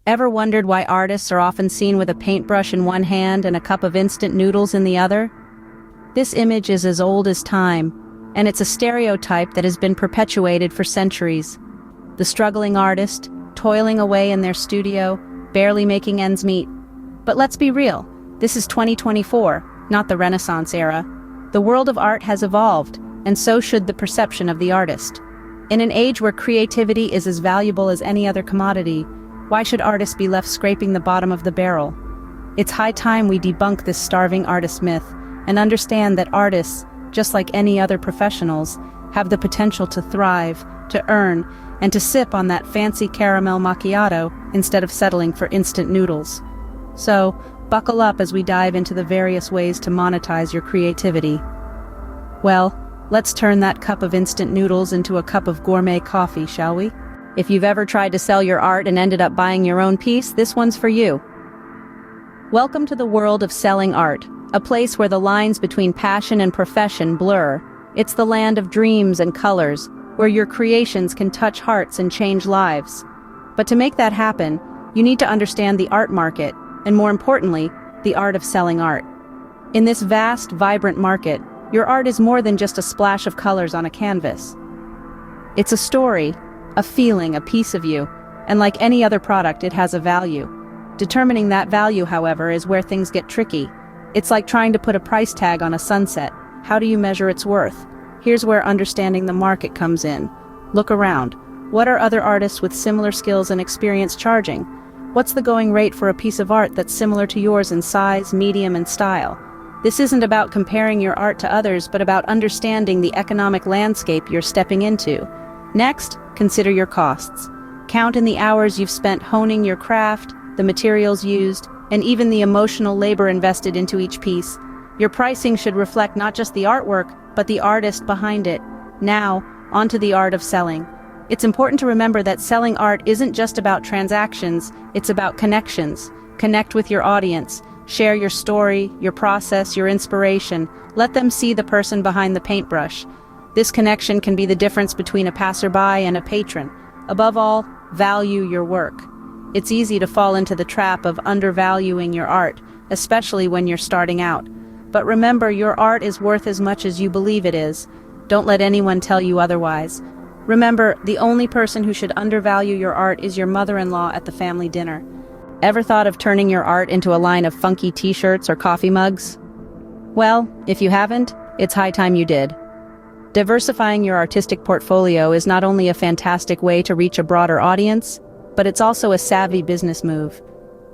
Ever wondered why artists are often seen with a paintbrush in one hand and a cup of instant noodles in the other? This image is as old as time, and it's a stereotype that has been perpetuated for centuries. The struggling artist, toiling away in their studio, barely making ends meet. But let's be real, this is 2024, not the Renaissance era. The world of art has evolved, and so should the perception of the artist. In an age where creativity is as valuable as any other commodity, why should artists be left scraping the bottom of the barrel? It's high time we debunk this starving artist myth and understand that artists, just like any other professionals, have the potential to thrive, to earn, and to sip on that fancy caramel macchiato instead of settling for instant noodles. So, buckle up as we dive into the various ways to monetize your creativity. Well, let's turn that cup of instant noodles into a cup of gourmet coffee, shall we? If you've ever tried to sell your art and ended up buying your own piece, this one's for you. Welcome to the world of selling art, a place where the lines between passion and profession blur. It's the land of dreams and colors, where your creations can touch hearts and change lives. But to make that happen, you need to understand the art market, and more importantly, the art of selling art. In this vast, vibrant market, your art is more than just a splash of colors on a canvas. It's a story, a feeling, a piece of you, and like any other product, it has a value. Determining that value, however, is where things get tricky. It's like trying to put a price tag on a sunset. How do you measure its worth? Here's where understanding the market comes in. Look around. What are other artists with similar skills and experience charging? What's the going rate for a piece of art that's similar to yours in size, medium, and style? This isn't about comparing your art to others, but about understanding the economic landscape you're stepping into. Next, consider your costs. Count in the hours you've spent honing your craft, the materials used, and even the emotional labor invested into each piece. Your pricing should reflect not just the artwork, but the artist behind it. Now, onto the art of selling. It's important to remember that selling art isn't just about transactions, it's about connections. Connect with your audience. Share your story, your process, your inspiration. Let them see the person behind the paintbrush. This connection can be the difference between a passerby and a patron. Above all, value your work. It's easy to fall into the trap of undervaluing your art, especially when you're starting out. But remember, your art is worth as much as you believe it is. Don't let anyone tell you otherwise. Remember, the only person who should undervalue your art is your mother-in-law at the family dinner. Ever thought of turning your art into a line of funky t-shirts or coffee mugs? Well, if you haven't, it's high time you did. Diversifying your artistic portfolio is not only a fantastic way to reach a broader audience, but it's also a savvy business move.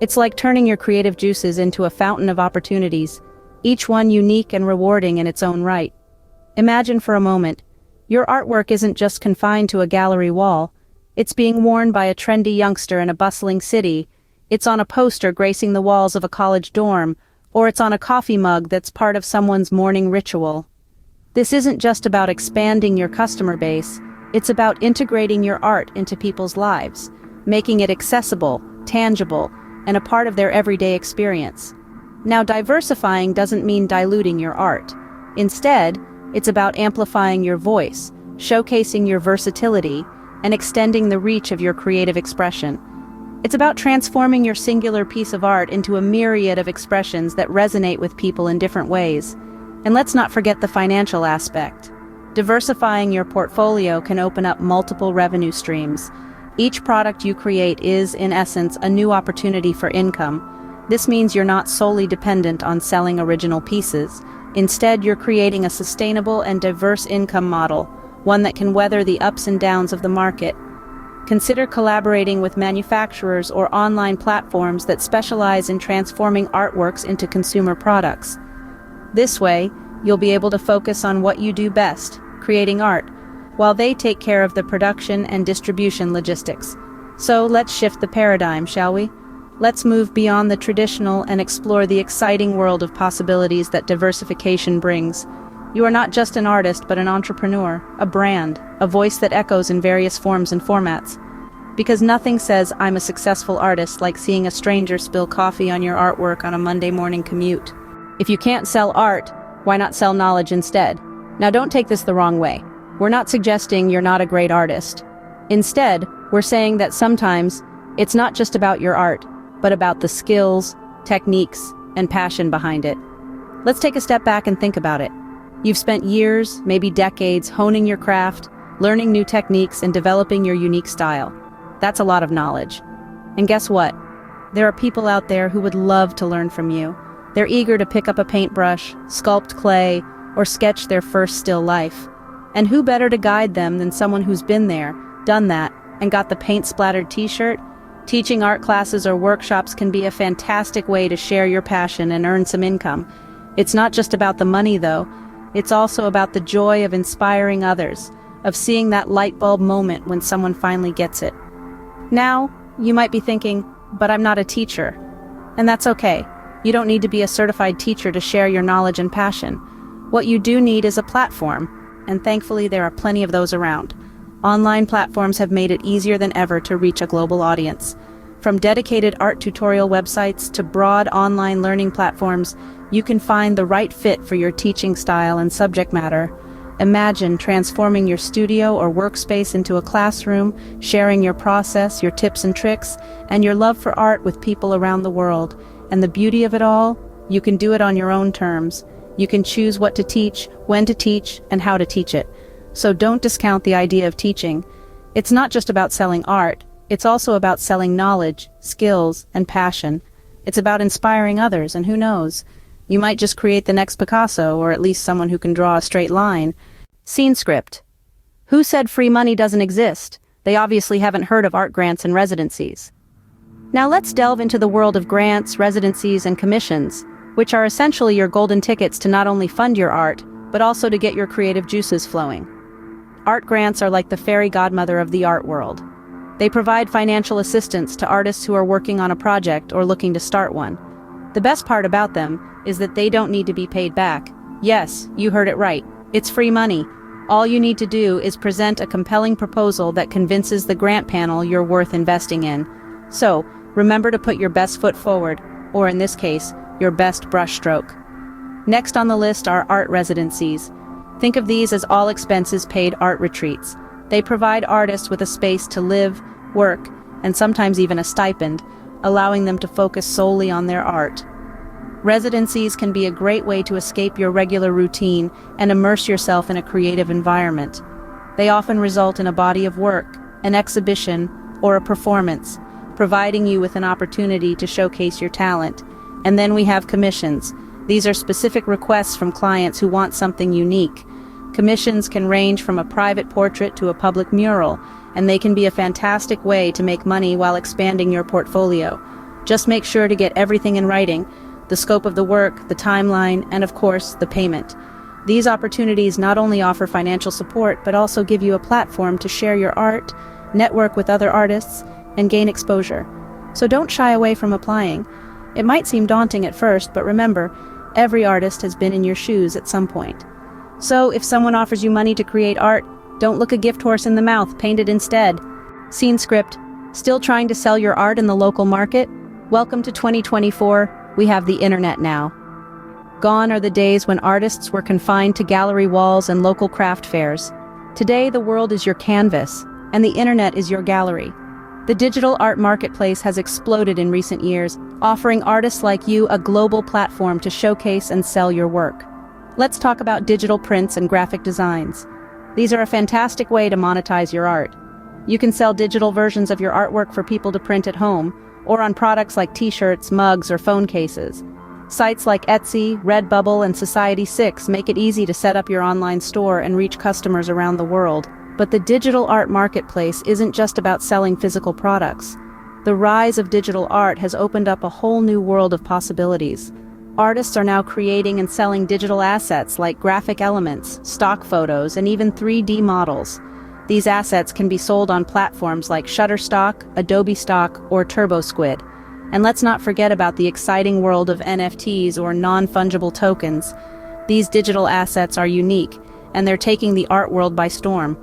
It's like turning your creative juices into a fountain of opportunities, each one unique and rewarding in its own right. Imagine for a moment, your artwork isn't just confined to a gallery wall. It's being worn by a trendy youngster in a bustling city. It's on a poster gracing the walls of a college dorm, or it's on a coffee mug that's part of someone's morning ritual. This isn't just about expanding your customer base, it's about integrating your art into people's lives, making it accessible, tangible, and a part of their everyday experience. Now, diversifying doesn't mean diluting your art. Instead, it's about amplifying your voice, showcasing your versatility, and extending the reach of your creative expression. It's about transforming your singular piece of art into a myriad of expressions that resonate with people in different ways. And let's not forget the financial aspect. Diversifying your portfolio can open up multiple revenue streams. Each product you create is, in essence, a new opportunity for income. This means you're not solely dependent on selling original pieces. Instead, you're creating a sustainable and diverse income model, one that can weather the ups and downs of the market. Consider collaborating with manufacturers or online platforms that specialize in transforming artworks into consumer products. This way, you'll be able to focus on what you do best, creating art, while they take care of the production and distribution logistics. So let's shift the paradigm, shall we? Let's move beyond the traditional and explore the exciting world of possibilities that diversification brings. You are not just an artist, but an entrepreneur, a brand, a voice that echoes in various forms and formats. Because nothing says I'm a successful artist like seeing a stranger spill coffee on your artwork on a Monday morning commute. If you can't sell art, why not sell knowledge instead? Now don't take this the wrong way. We're not suggesting you're not a great artist. Instead, we're saying that sometimes It's not just about your art, but about the skills, techniques, and passion behind it. Let's take a step back and think about it. You've spent years, maybe decades, honing your craft, learning new techniques, and developing your unique style. That's a lot of knowledge. And guess what? There are people out there who would love to learn from you. They're eager to pick up a paintbrush, sculpt clay, or sketch their first still life. And who better to guide them than someone who's been there, done that, and got the paint-splattered t-shirt? Teaching art classes or workshops can be a fantastic way to share your passion and earn some income. It's not just about the money, though. It's also about the joy of inspiring others, of seeing that light bulb moment when someone finally gets it. Now, you might be thinking, but I'm not a teacher. And that's okay. You don't need to be a certified teacher to share your knowledge and passion. What you do need is a platform, and thankfully there are plenty of those around. Online platforms have made it easier than ever to reach a global audience. From dedicated art tutorial websites to broad online learning platforms, you can find the right fit for your teaching style and subject matter. Imagine transforming your studio or workspace into a classroom, sharing your process, your tips and tricks, and your love for art with people around the world. And the beauty of it all, you can do it on your own terms. You can choose what to teach, when to teach, and how to teach it. So don't discount the idea of teaching. It's not just about selling art, it's also about selling knowledge, skills, and passion. It's about inspiring others, and who knows? You might just create the next Picasso, or at least someone who can draw a straight line. Scene script. Who said free money doesn't exist? They obviously haven't heard of art grants and residencies. Now let's delve into the world of grants, residencies, and commissions, which are essentially your golden tickets to not only fund your art, but also to get your creative juices flowing. Art grants are like the fairy godmother of the art world. They provide financial assistance to artists who are working on a project or looking to start one. The best part about them is that they don't need to be paid back. Yes, you heard it right. It's free money. All you need to do is present a compelling proposal that convinces the grant panel you're worth investing in. So, remember to put your best foot forward, or in this case, your best brushstroke. Next on the list are art residencies. Think of these as all-expenses-paid art retreats. They provide artists with a space to live, work, and sometimes even a stipend, allowing them to focus solely on their art. Residencies can be a great way to escape your regular routine and immerse yourself in a creative environment. They often result in a body of work, an exhibition, or a performance, providing you with an opportunity to showcase your talent. And then we have commissions. These are specific requests from clients who want something unique. Commissions can range from a private portrait to a public mural, and they can be a fantastic way to make money while expanding your portfolio. Just make sure to get everything in writing: the scope of the work, the timeline, and of course, the payment. These opportunities not only offer financial support, but also give you a platform to share your art, network with other artists, and gain exposure. So don't shy away from applying. It might seem daunting at first, but remember, every artist has been in your shoes at some point. So if someone offers you money to create art, don't look a gift horse in the mouth, paint it instead. Scene script. Still trying to sell your art in the local market? Welcome to 2024. We have the internet now. Gone are the days when artists were confined to gallery walls and local craft fairs. Today, the world is your canvas, and the internet is your gallery. The digital art marketplace has exploded in recent years, offering artists like you a global platform to showcase and sell your work. Let's talk about digital prints and graphic designs. These are a fantastic way to monetize your art. You can sell digital versions of your artwork for people to print at home, or on products like t-shirts, mugs, or phone cases. Sites like Etsy, Redbubble, and Society6 make it easy to set up your online store and reach customers around the world. But the digital art marketplace isn't just about selling physical products. The rise of digital art has opened up a whole new world of possibilities. Artists are now creating and selling digital assets like graphic elements, stock photos, and even 3D models. These assets can be sold on platforms like Shutterstock, Adobe Stock, or TurboSquid. And let's not forget about the exciting world of NFTs, or non-fungible tokens. These digital assets are unique, and they're taking the art world by storm.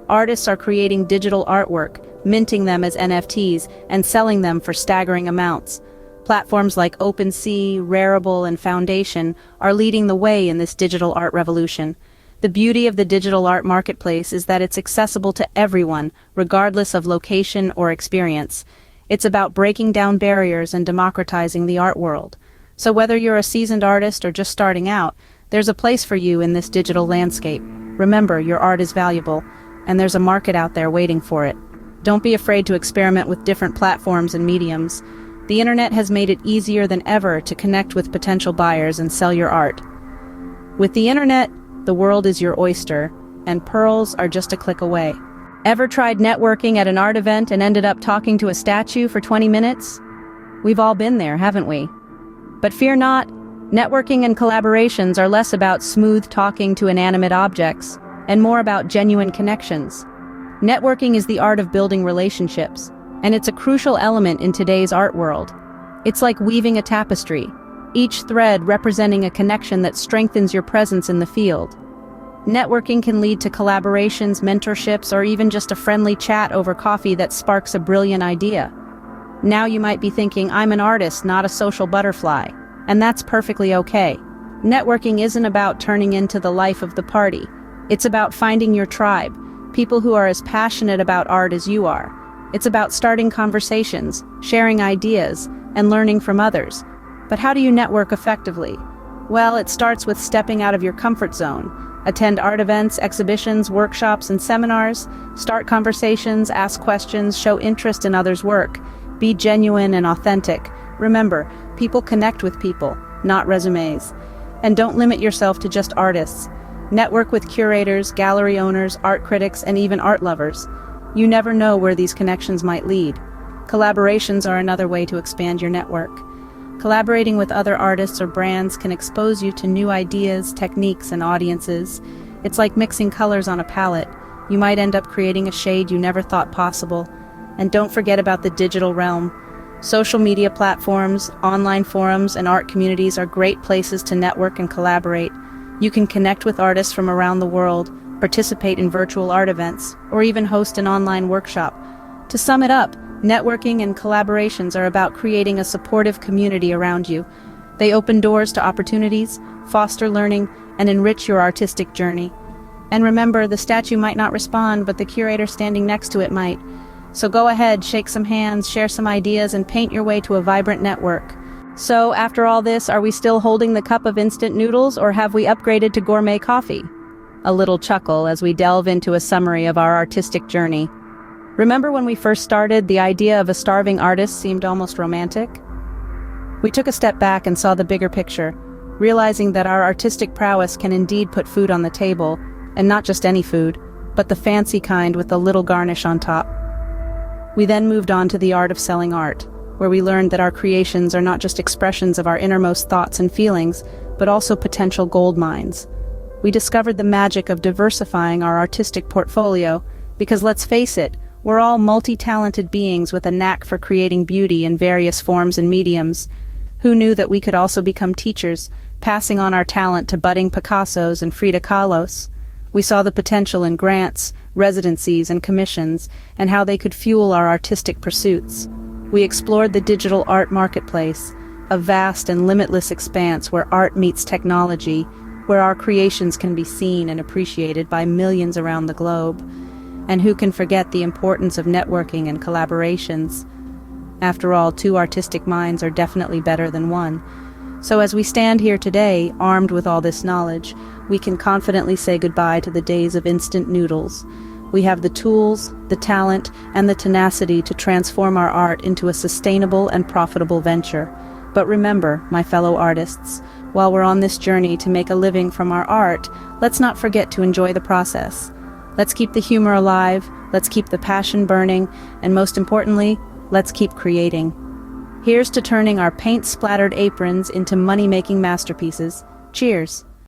Artists are creating digital artwork, minting them as NFTs, and selling them for staggering amounts. Platforms like OpenSea, Rarible, and Foundation are leading the way in this digital art revolution. The beauty of the digital art marketplace is that it's accessible to everyone, regardless of location or experience. It's about breaking down barriers and democratizing the art world. So whether you're a seasoned artist or just starting out, there's a place for you in this digital landscape. Remember, your art is valuable, and there's a market out there waiting for it. Don't be afraid to experiment with different platforms and mediums. The internet has made it easier than ever to connect with potential buyers and sell your art. With the internet, the world is your oyster, and pearls are just a click away. Ever tried networking at an art event and ended up talking to a statue for 20 minutes? We've all been there, haven't we? But fear not, networking and collaborations are less about smooth talking to inanimate objects and more about genuine connections. Networking is the art of building relationships, and it's a crucial element in today's art world. It's like weaving a tapestry, each thread representing a connection that strengthens your presence in the field. Networking can lead to collaborations, mentorships, or even just a friendly chat over coffee that sparks a brilliant idea. Now you might be thinking, I'm an artist, not a social butterfly. And that's perfectly okay. Networking isn't about turning into the life of the party. It's about finding your tribe, people who are as passionate about art as you are. It's about starting conversations, sharing ideas, and learning from others. But how do you network effectively? Well, it starts with stepping out of your comfort zone. Attend art events, exhibitions, workshops, and seminars. Start conversations, ask questions, show interest in others' work. Be genuine and authentic. Remember, people connect with people, not resumes. And don't limit yourself to just artists. Network with curators, gallery owners, art critics, and even art lovers. You never know where these connections might lead. Collaborations are another way to expand your network. Collaborating with other artists or brands can expose you to new ideas, techniques, and audiences. It's like mixing colors on a palette. You might end up creating a shade you never thought possible. And don't forget about the digital realm. Social media platforms, online forums, and art communities are great places to network and collaborate. You can connect with artists from around the world, participate in virtual art events, or even host an online workshop. To sum it up, networking and collaborations are about creating a supportive community around you. They open doors to opportunities, foster learning, and enrich your artistic journey. And remember, the statue might not respond, but the curator standing next to it might. So go ahead, shake some hands, share some ideas, and paint your way to a vibrant network. So, after all this, are we still holding the cup of instant noodles, or have we upgraded to gourmet coffee? A little chuckle as we delve into a summary of our artistic journey. Remember when we first started, the idea of a starving artist seemed almost romantic? We took a step back and saw the bigger picture, realizing that our artistic prowess can indeed put food on the table, and not just any food, but the fancy kind with a little garnish on top. We then moved on to the art of selling art, where we learned that our creations are not just expressions of our innermost thoughts and feelings, but also potential gold mines. We discovered the magic of diversifying our artistic portfolio, because let's face it, we're all multi-talented beings with a knack for creating beauty in various forms and mediums. Who knew that we could also become teachers, passing on our talent to budding Picassos and Frida Kahlos? We saw the potential in grants, residencies, and commissions, and how they could fuel our artistic pursuits. We explored the digital art marketplace, a vast and limitless expanse where art meets technology, where our creations can be seen and appreciated by millions around the globe. And who can forget the importance of networking and collaborations? After all, two artistic minds are definitely better than one. So as we stand here today, armed with all this knowledge, we can confidently say goodbye to the days of instant noodles. We have the tools, the talent, and the tenacity to transform our art into a sustainable and profitable venture. But remember, my fellow artists, while we're on this journey to make a living from our art, let's not forget to enjoy the process. Let's keep the humor alive, let's keep the passion burning, and most importantly, let's keep creating. Here's to turning our paint-splattered aprons into money-making masterpieces. Cheers!